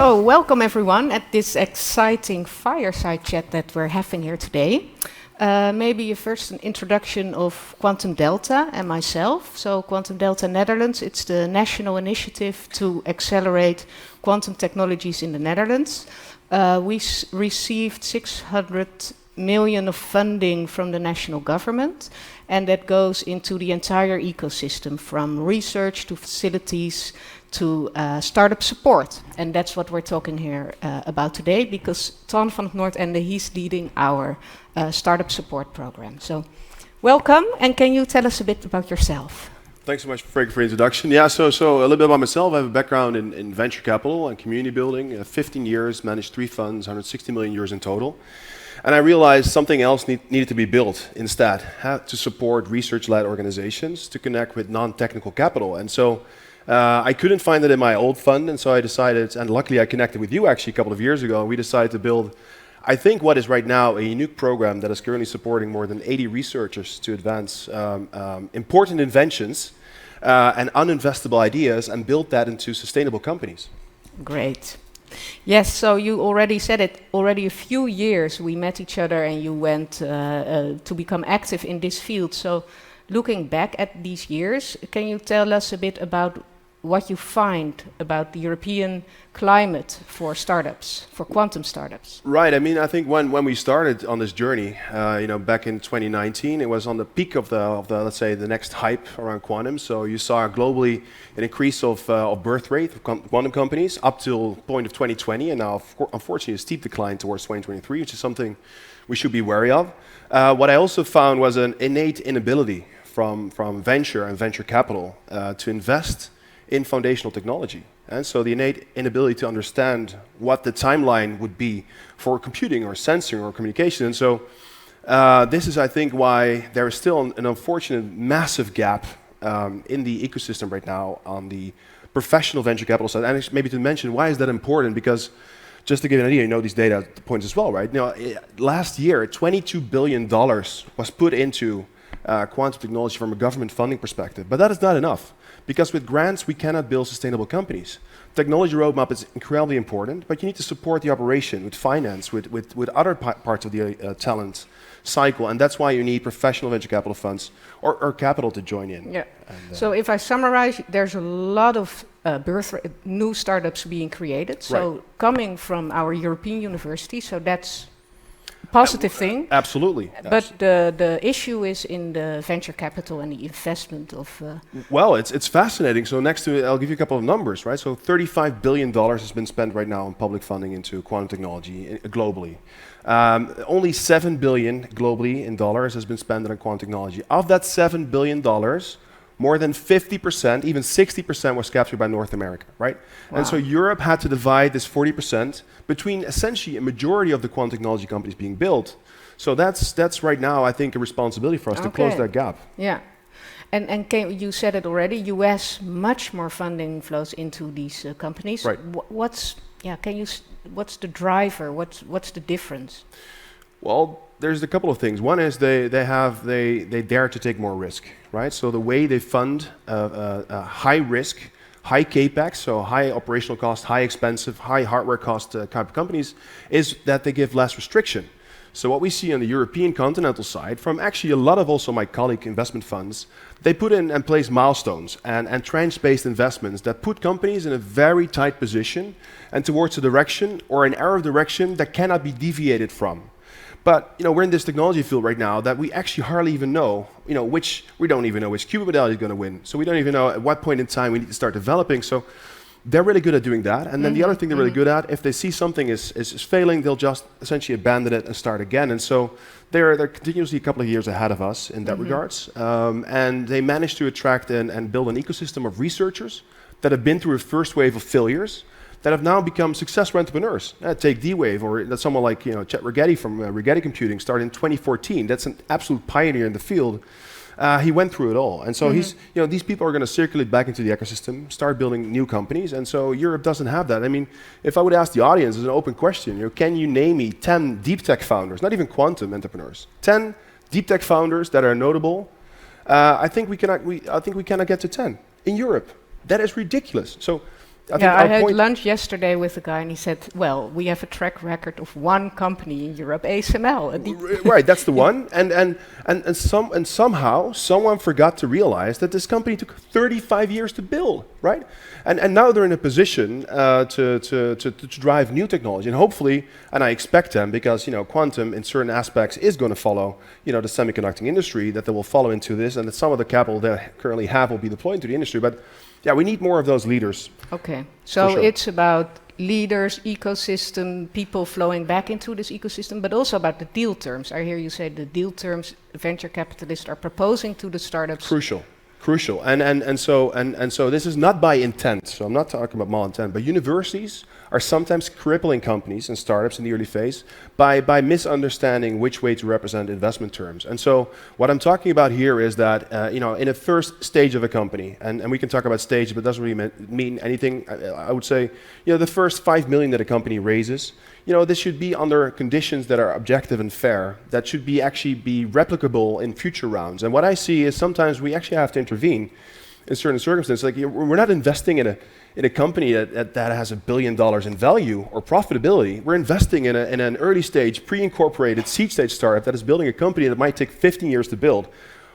So, welcome everyone at this exciting fireside chat that we're having here today. Maybe first an introduction of Quantum Delta and myself. So, Quantum Delta Netherlands, it's the national initiative to accelerate quantum technologies in the Netherlands. We received 600 million of funding from the national government, and that goes into the entire ecosystem, from research to facilities to startup support. And that's what we're talking here about today, because Ton van het Noordende, he's leading our startup support program. So welcome, and can you tell us a bit about yourself? Thanks so much, Freeke, for the introduction. Yeah, so a little bit about myself. I have a background in venture capital and community building. 15 years, managed 3 funds, 160 million euros in total. And I realized something else needed to be built instead, to support research-led organizations to connect with non-technical capital. And so I couldn't find it in my old fund, and so I decided, and luckily I connected with you actually a couple of years ago, and we decided to build, I think, what is right now a unique program that is currently supporting more than 80 researchers to advance important inventions and uninvestable ideas and build that into sustainable companies. Great. Yes, so you already said it, already a few years we met each other and you went to become active in this field. So looking back at these years, can you tell us a bit about what you find about the European climate for startups, for quantum startups? Right, I mean, I think when we started on this journey, back in 2019, it was on the peak of the let's say, the next hype around quantum. So you saw globally an increase of birth rate of quantum companies up till the point of 2020, and now, unfortunately, a steep decline towards 2023, which is something we should be wary of. What I also found was an innate inability from venture and venture capital to invest in foundational technology. And so the innate inability to understand what the timeline would be for computing or sensing or communication. And so this is, I think, why there is still an unfortunate massive gap in the ecosystem right now on the professional venture capital side. And maybe to mention, why is that important? Because just to give you an idea, you know these data points as well, right? Last year, $22 billion was put into quantum technology from a government funding perspective. But that is not enough, because with grants, we cannot build sustainable companies. Technology roadmap is incredibly important, but you need to support the operation with finance, with other parts of the talent cycle, and that's why you need professional venture capital funds or capital to join in. Yeah. So if I summarize, there's a lot of new startups being created. So right. Coming from our European university, so that's positive thing. Absolutely. But the issue is in the venture capital and the investment of... Well, it's fascinating. So next to it, I'll give you a couple of numbers, right? So $35 billion has been spent right now on public funding into quantum technology globally. Only $7 billion globally in dollars has been spent on quantum technology. Of that $7 billion, more than 50%, even 60% was captured by North America, right? Wow. And so Europe had to divide this 40% between essentially a majority of the quantum technology companies being built. So that's right now, I think, a responsibility for us to close that gap. Yeah. And you said it already, US, much more funding flows into these companies. Right. What's the driver? What's the difference? Well, there's a couple of things. One is they dare to take more risk, right? So the way they fund high risk, high capex, so high operational cost, high expensive, high hardware cost type of companies, is that they give less restriction. So what we see on the European continental side, from actually a lot of also my colleague investment funds, they put in place milestones and tranche-based investments that put companies in a very tight position and towards a direction or an arrow of direction that cannot be deviated from. But we're in this technology field right now that we actually hardly even know, we don't even know which qubit modality is going to win. So we don't even know at what point in time we need to start developing. So they're really good at doing that. And then the other thing they're really good at, if they see something is failing, they'll just essentially abandon it and start again. And so they're continuously a couple of years ahead of us in that regards. And they managed to attract and build an ecosystem of researchers that have been through a first wave of failures, that have now become successful entrepreneurs. Take D-Wave, or that's someone like Chet Rigetti from Rigetti Computing, started in 2014. That's an absolute pioneer in the field. He went through it all, and so these people are going to circulate back into the ecosystem, start building new companies, and so Europe doesn't have that. I mean, if I would ask the audience as an open question, can you name me 10 deep tech founders, not even quantum entrepreneurs, 10 deep tech founders that are notable? I think we cannot get to 10 in Europe. That is ridiculous. So I had lunch yesterday with a guy and he said, well, we have a track record of one company in Europe, ASML. Right, that's the one. And somehow someone forgot to realize that this company took 35 years to build, right? And now they're in a position to drive new technology. And hopefully, and I expect them, because quantum in certain aspects is going to follow the semiconductor industry, that they will follow into this, and that some of the capital they currently have will be deployed into the industry. But yeah, we need more of those leaders. Okay, so it's about leaders, ecosystem, people flowing back into this ecosystem, but also about the deal terms. I hear you say the deal terms venture capitalists are proposing to the startups. Crucial. And so this is not by intent. So I'm not talking about malintent, but universities are sometimes crippling companies and startups in the early phase by misunderstanding which way to represent investment terms. And so what I'm talking about here is that in a first stage of a company, and we can talk about stage, but it doesn't really mean anything. I would say the first 5 million that a company raises, this should be under conditions that are objective and fair, that should be actually be replicable in future rounds. And what I see is sometimes we actually have to intervene in certain circumstances. Like we're not investing in a company that has $1 billion in value or profitability. We're investing in an early stage, pre-incorporated seed stage startup that is building a company that might take 15 years to build.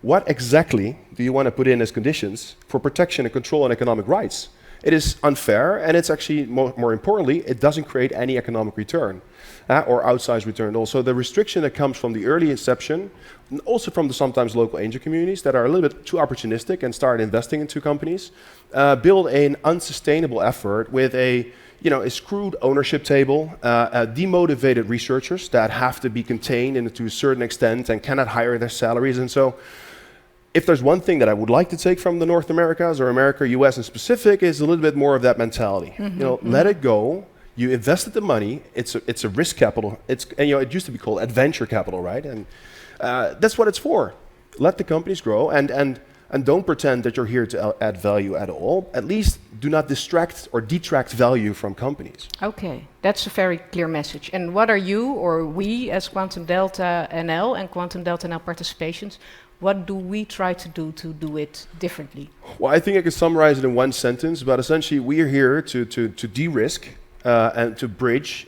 What exactly do you want to put in as conditions for protection and control and economic rights? It is unfair, and it's actually, more importantly, it doesn't create any economic return or outsized return. Also, the restriction that comes from the early inception, and also from the sometimes local angel communities that are a little bit too opportunistic and start investing into companies, build an unsustainable effort with a screwed ownership table, demotivated researchers that have to be contained to a certain extent and cannot hire their salaries. And so if there's one thing that I would like to take from the North Americas or America, US in specific, is a little bit more of that mentality. Let it go. You invested the money. It's a risk capital. It used to be called adventure capital, right? And that's what it's for. Let the companies grow and don't pretend that you're here to add value at all. At least do not distract or detract value from companies. Okay, that's a very clear message. And what are you or we as Quantum Delta NL and Quantum Delta NL participations, what do we try to do it differently? Well, I think I can summarize it in one sentence, but essentially we are here to de-risk and to bridge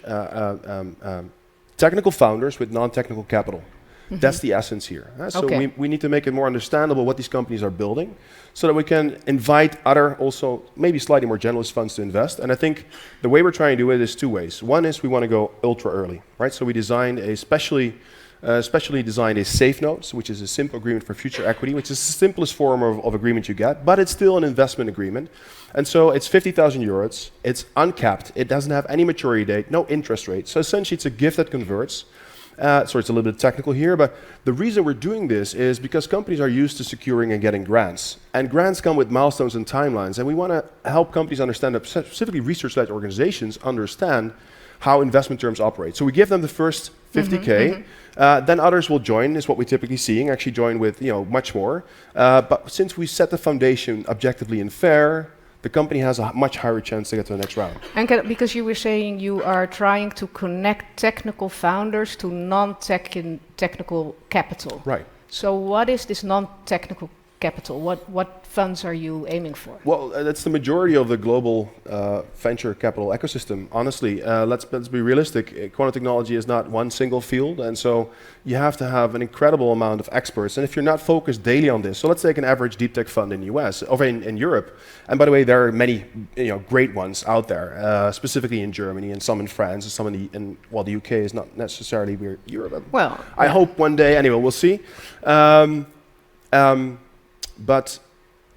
technical founders with non-technical capital. That's the essence here. So we need to make it more understandable what these companies are building so that we can invite other, also maybe slightly more generalist funds to invest. And I think the way we're trying to do it is two ways. One is we want to go ultra early, right? So we designed specially designed a safe notes, which is a simple agreement for future equity, which is the simplest form of agreement you get, but it's still an investment agreement. And so it's 50,000 euros, it's uncapped, it doesn't have any maturity date, no interest rate. So essentially it's a gift that converts. So it's a little bit technical here, but the reason we're doing this is because companies are used to securing and getting grants. And grants come with milestones and timelines, and we want to help companies understand, that specifically research-led organizations understand how investment terms operate. So we give them the first 50K, then others will join, is what we're typically seeing, actually join with much more. But since we set the foundation objectively and fair, the company has a much higher chance to get to the next round. And because you were saying you are trying to connect technical founders to non-technical capital. Right. So what is this non-technical capital? What funds are you aiming for? Well, that's the majority of the global venture capital ecosystem. Honestly, let's be realistic. Quantum technology is not one single field, and so you have to have an incredible amount of experts. And if you're not focused daily on this, so let's take an average deep tech fund in the US, or in Europe. And by the way, there are many great ones out there, specifically in Germany and some in France and some in the UK is not necessarily Europe. Well, I hope one day. Anyway, we'll see. But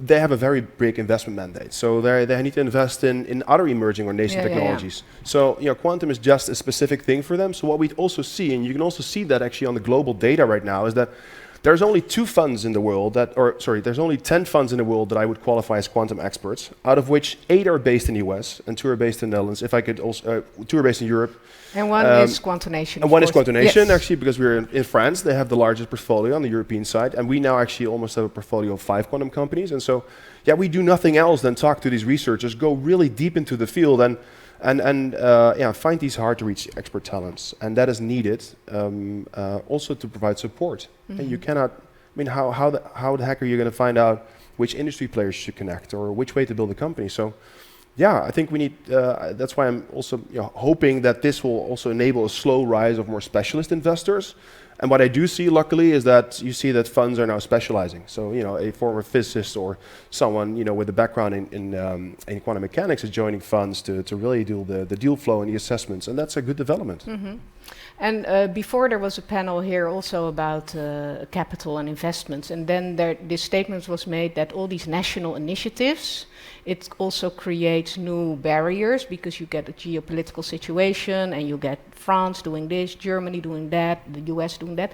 they have a very big investment mandate. So they need to invest in other emerging or nascent technologies. So quantum is just a specific thing for them. So what we also see, and you can also see that actually on the global data right now, is that there's only 2 funds in the world there's only 10 funds in the world that I would qualify as quantum experts, out of which 8 are based in the US and 2 are based in the Netherlands. If I could also, 2 are based in Europe. And one is Quantonation. And one is Quantonation, actually, because we're in France. They have the largest portfolio on the European side. And we now actually almost have a portfolio of 5 quantum companies. And so, we do nothing else than talk to these researchers, go really deep into the field and find these hard to reach expert talents. And that is needed also to provide support. And you cannot, how the heck are you going to find out which industry players you should connect or which way to build a company? So Yeah, I think we need. That's why I'm also hoping that this will also enable a slow rise of more specialist investors. And what I do see, luckily, is that you see that funds are now specializing. So a former physicist or someone with a background in quantum mechanics is joining funds to really do the deal flow and the assessments, and that's a good development. Mm-hmm. And before there was a panel here also about capital and investments, and then this statement was made that all these national initiatives, it also creates new barriers because you get a geopolitical situation and you get France doing this, Germany doing that, the US doing that.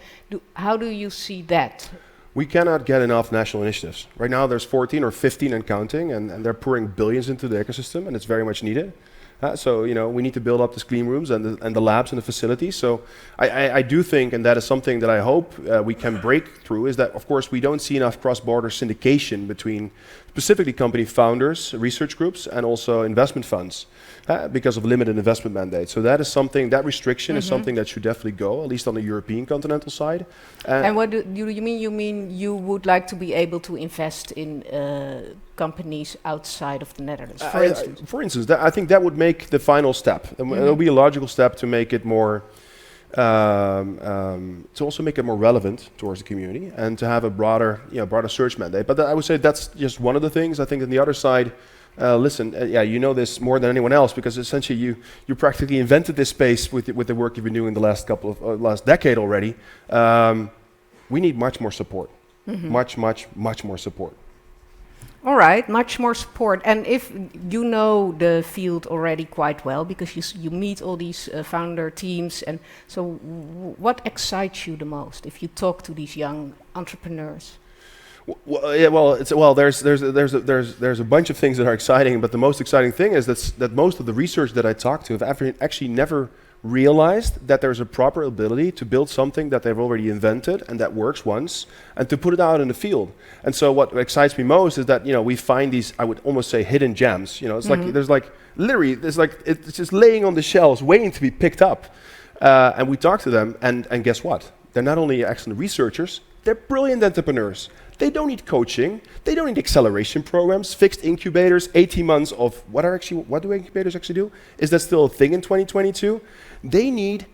How do you see that? We cannot get enough national initiatives. Right now there's 14 or 15 and counting, and they're pouring billions into the ecosystem, and it's very much needed. So we need to build up the clean rooms and the labs and the facilities. So I do think, and that is something that I hope we can break through, is that of course we don't see enough cross-border syndication between specifically company founders, research groups, and also investment funds because of limited investment mandates. So that is something, that restriction is something that should definitely go, at least on the European continental side. And what do you mean? You mean you would like to be able to invest in companies outside of the Netherlands, for instance? For instance, I think that would make the final step. It'll be a logical step to make it more, to also make it more relevant towards the community and to have a broader search mandate. But I would say that's just one of the things. I think on the other side, listen, you know this more than anyone else because essentially you practically invented this space with the work you've been doing the last last decade already. We need much more support, much more support. All right, much more support. And if you know the field already quite well, because you meet all these founder teams, and so what excites you the most if you talk to these young entrepreneurs? There's a bunch of things that are exciting, but the most exciting thing is that most of the research that I talk to have actually never realized that there's a proper ability to build something that they've already invented and that works once and to put it out in the field. And so what excites me most is that we find these, I would almost say, hidden gems. It's like it's just laying on the shelves waiting to be picked up. And we talk to them and guess what? They're not only excellent researchers, they're brilliant entrepreneurs. They don't need coaching. They don't need acceleration programs, fixed incubators, 18 months of what do incubators actually do? Is that still a thing in 2022? They need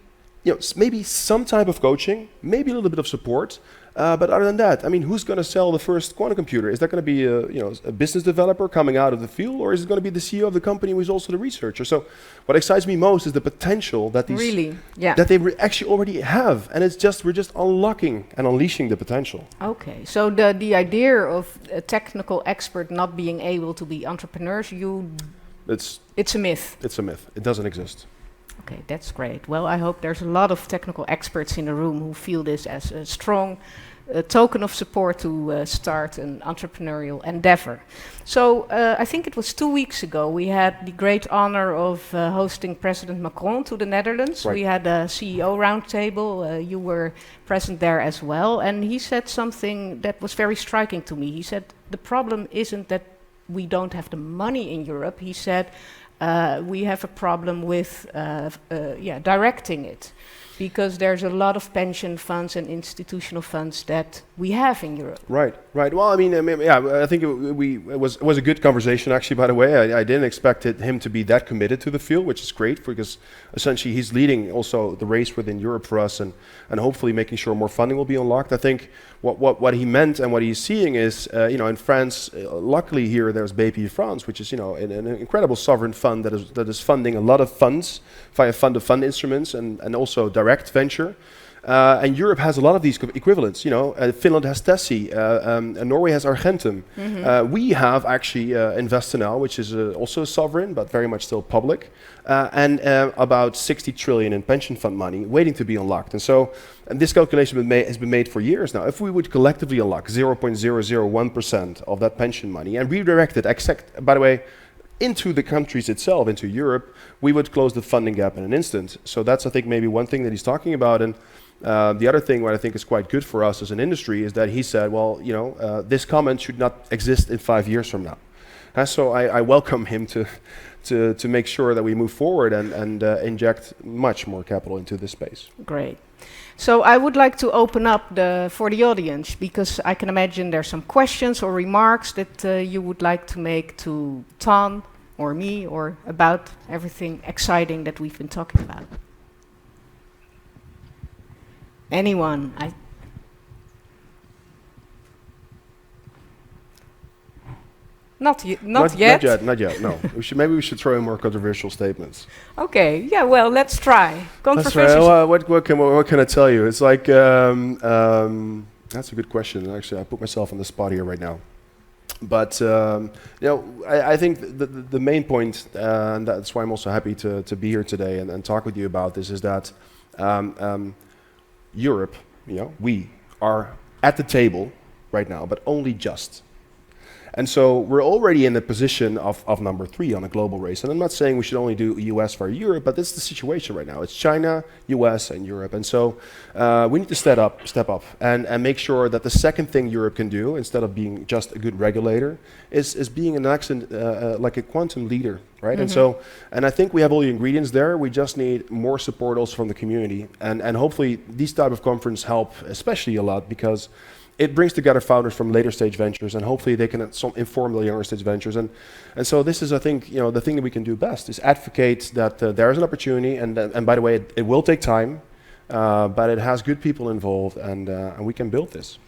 maybe some type of coaching, maybe a little bit of support. But other than that, I mean, who's going to sell the first quantum computer? Is that going to be a business developer coming out of the field, or is it going to be the CEO of the company who is also the researcher? So, what excites me most is the potential that that they actually already have, and we're just unlocking and unleashing the potential. Okay, so the idea of a technical expert not being able to be entrepreneurs, it's a myth. It's a myth. It doesn't exist. Okay, that's great. Well, I hope there's a lot of technical experts in the room who feel this as a strong token of support to start an entrepreneurial endeavor. So I think it was 2 weeks ago we had the great honor of hosting President Macron to the Netherlands. Right. We had a CEO roundtable. You were present there as well. And he said something that was very striking to me. He said, the problem isn't that we don't have the money in Europe. He said, we have a problem with directing it, because there's a lot of pension funds and institutional funds that we have in Europe. Right. Well, I think it was a good conversation, actually, by the way. I didn't expect him to be that committed to the field, which is great, because essentially he's leading also the race within Europe for us and hopefully making sure more funding will be unlocked. I think what he meant and what he's seeing is, in France, luckily here there's BP France, which is, an incredible sovereign fund that is funding a lot of funds via fund-of-fund instruments and also direct venture. And Europe has a lot of these equivalents. Finland has Tessie, and Norway has Argentum. We have actually InvestNL, which is also a sovereign, but very much still public, and about 60 trillion in pension fund money waiting to be unlocked. And this calculation has been made for years now. If we would collectively unlock 0.001% of that pension money and redirect it, by the way, into the countries itself, into Europe, we would close the funding gap in an instant. So that's, I think, maybe one thing that he's talking about. And the other thing what I think is quite good for us as an industry is that he said, well, this comment should not exist in 5 years from now. So I welcome him to make sure that we move forward and inject much more capital into this space. Great. So I would like to open up for the audience, because I can imagine there's some questions or remarks that you would like to make to Tan or me, or about everything exciting that we've been talking about? Anyone? Not yet. Not yet. No, maybe we should throw in more controversial statements. Okay. Yeah. Well, let's try. Let's try. What can I tell you? It's like that's a good question. Actually, I put myself on the spot here right now. But I think the main point, and that's why I'm also happy to be here today and talk with you about this, is that Europe, we are at the table right now, but only just. And so we're already in the position of number 3 on a global race. And I'm not saying we should only do US for Europe, but this is the situation right now. It's China, US, and Europe. And so we need to step up and make sure that the second thing Europe can do, instead of being just a good regulator, is being an excellent, like a quantum leader, right? Mm-hmm. And I think we have all the ingredients there. We just need more support also from the community. And hopefully these type of conferences help especially a lot, because it brings together founders from later stage ventures, and hopefully they can inform the younger stage ventures. And so this is, I think, the thing that we can do best is advocate that there is an opportunity. And by the way, it will take time, but it has good people involved, and we can build this.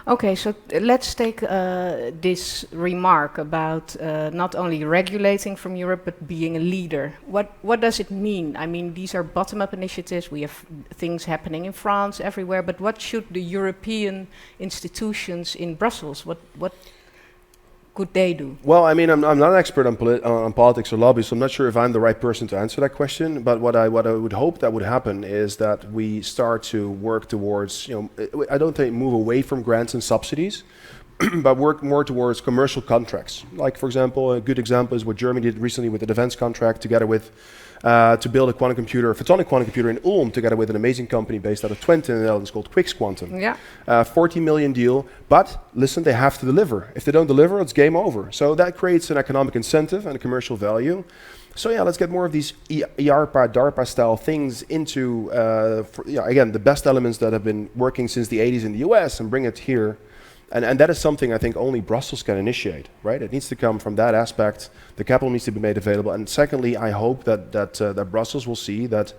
Okay, so let's take this remark about not only regulating from Europe, but being a leader. What does it mean? I mean, these are bottom-up initiatives. We have things happening in France, everywhere. But what should the European institutions in Brussels, what could they do? Well, I mean, I'm not an expert on politics or lobby, so I'm not sure if I'm the right person to answer that question. But what I would hope that would happen is that we start to work towards, I don't think move away from grants and subsidies, but work more towards commercial contracts. Like, for example, a good example is what Germany did recently with the defense contract, together with to build a quantum computer, a photonic quantum computer in Ulm, together with an amazing company based out of Twente in the Netherlands called Quix Quantum. Yeah. 40 million deal, but listen, they have to deliver. If they don't deliver, it's game over. So that creates an economic incentive and a commercial value. So yeah, let's get more of these EARPA, DARPA style things into, again, the best elements that have been working since the 80s in the US, and bring it here. And that is something I think only Brussels can initiate, right? It needs to come from that aspect. The capital needs to be made available. And secondly, I hope that Brussels will see that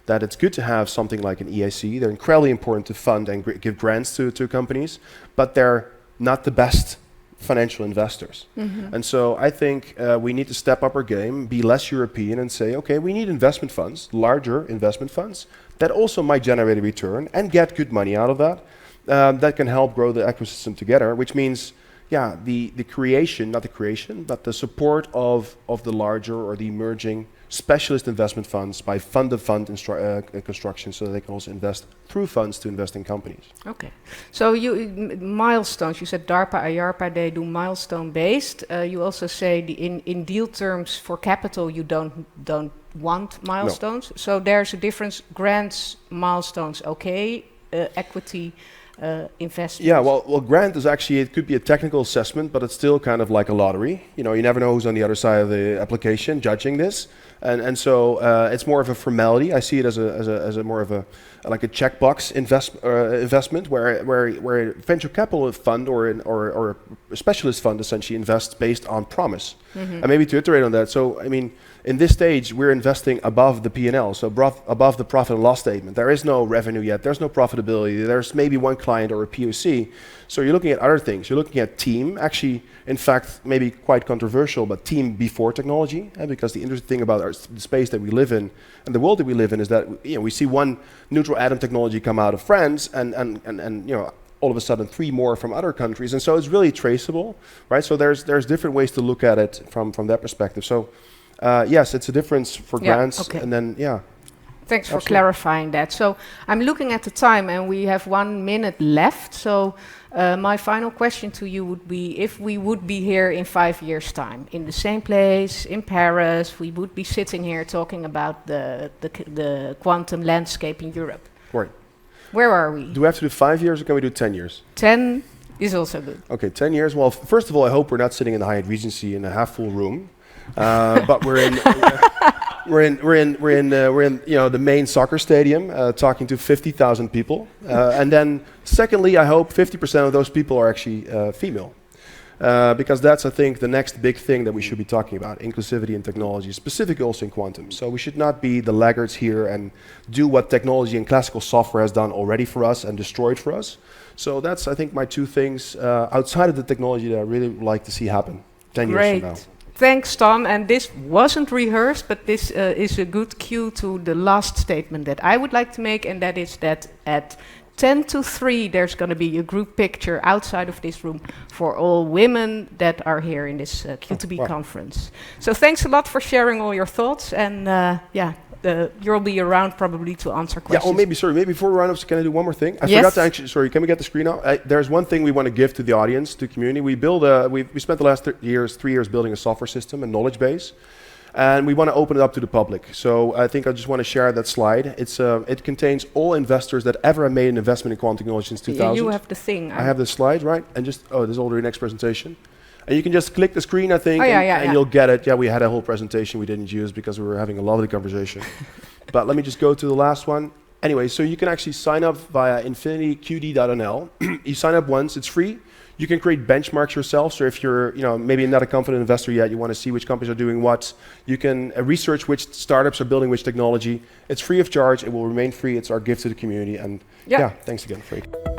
it's good to have something like an EAC. They're incredibly important to fund and give grants to companies, but they're not the best financial investors. Mm-hmm. And so I think we need to step up our game, be less European, and say, okay, we need investment funds, larger investment funds, that also might generate a return and get good money out of that. That can help grow the ecosystem together, which means, the creation, not the creation, but the support of the larger or the emerging specialist investment funds by fund-of-fund construction, so that they can also invest through funds to invest in companies. Okay, so milestones. You said DARPA, IARPA, they do milestone-based. You also say in deal terms for capital, you don't want milestones. No. So there's a difference. Grants, milestones, okay. Equity. Investments. Yeah, well, grant is actually, it could be a technical assessment, but it's still kind of like a lottery. You never know who's on the other side of the application judging this, and so it's more of a formality. I see it as a more of a like a checkbox investment where a venture capital fund or a specialist fund essentially invests based on promise. Mm-hmm. And maybe to iterate on that, so I mean, in this stage, we're investing above the P&L, so above the profit and loss statement. There is no revenue yet. There's no profitability. There's maybe one client or a POC. So you're looking at other things. You're looking at team. Actually, in fact, maybe quite controversial, but team before technology. Because the interesting thing about the space that we live in and the world that we live in is that we see one neutral atom technology come out of France, and all of a sudden 3 more from other countries. And so it's really traceable, right? So there's different ways to look at it from that perspective. So. Yes, it's a difference for grants, okay. And then, Thanks for clarifying that. So I'm looking at the time, and we have 1 minute left. So my final question to you would be, if we would be here in 5 years' time, in the same place, in Paris, we would be sitting here talking about the quantum landscape in Europe. Right. Where are we? Do we have to do 5 years, or can we do 10 years? 10 is also good. Okay, 10 years. Well, first of all, I hope we're not sitting in the Hyatt Regency in a half-full room. But we're in the main soccer stadium, talking to 50,000 people. And then, secondly, I hope 50% of those people are actually female. Because that's, I think, the next big thing that we should be talking about, inclusivity in technology, specifically also in quantum. So we should not be the laggards here and do what technology and classical software has done already for us and destroyed for us. So that's, I think, my two things outside of the technology that I really would like to see happen 10 years from now. Thanks, Tom. And this wasn't rehearsed, but this is a good cue to the last statement that I would like to make, and that is that at 10 to 3, there's going to be a group picture outside of this room for all women that are here in this Q2B conference. So thanks a lot for sharing all your thoughts, and you'll be around probably to answer questions. Yeah, oh, maybe before we run up, can I do one more thing? I forgot to actually, sorry, can we get the screen out? There's one thing we want to give to the audience, to the community. We spent the last 3 years building a software system, a knowledge base, and we want to open it up to the public. So I think I just want to share that slide. It contains all investors that ever have made an investment in quantum technology since 2000. You have the thing. I have the slide, right? And just, this is already next presentation. And you can just click the screen, I think, and you'll get it. Yeah, we had a whole presentation we didn't use because we were having a lovely conversation. But let me just go to the last one. Anyway, so you can actually sign up via infinityqd.nl. You sign up once, it's free. You can create benchmarks yourself. So if you're, maybe not a confident investor yet, you want to see which companies are doing what. You can research which startups are building which technology. It's free of charge. It will remain free. It's our gift to the community. And yeah thanks again, Freeke.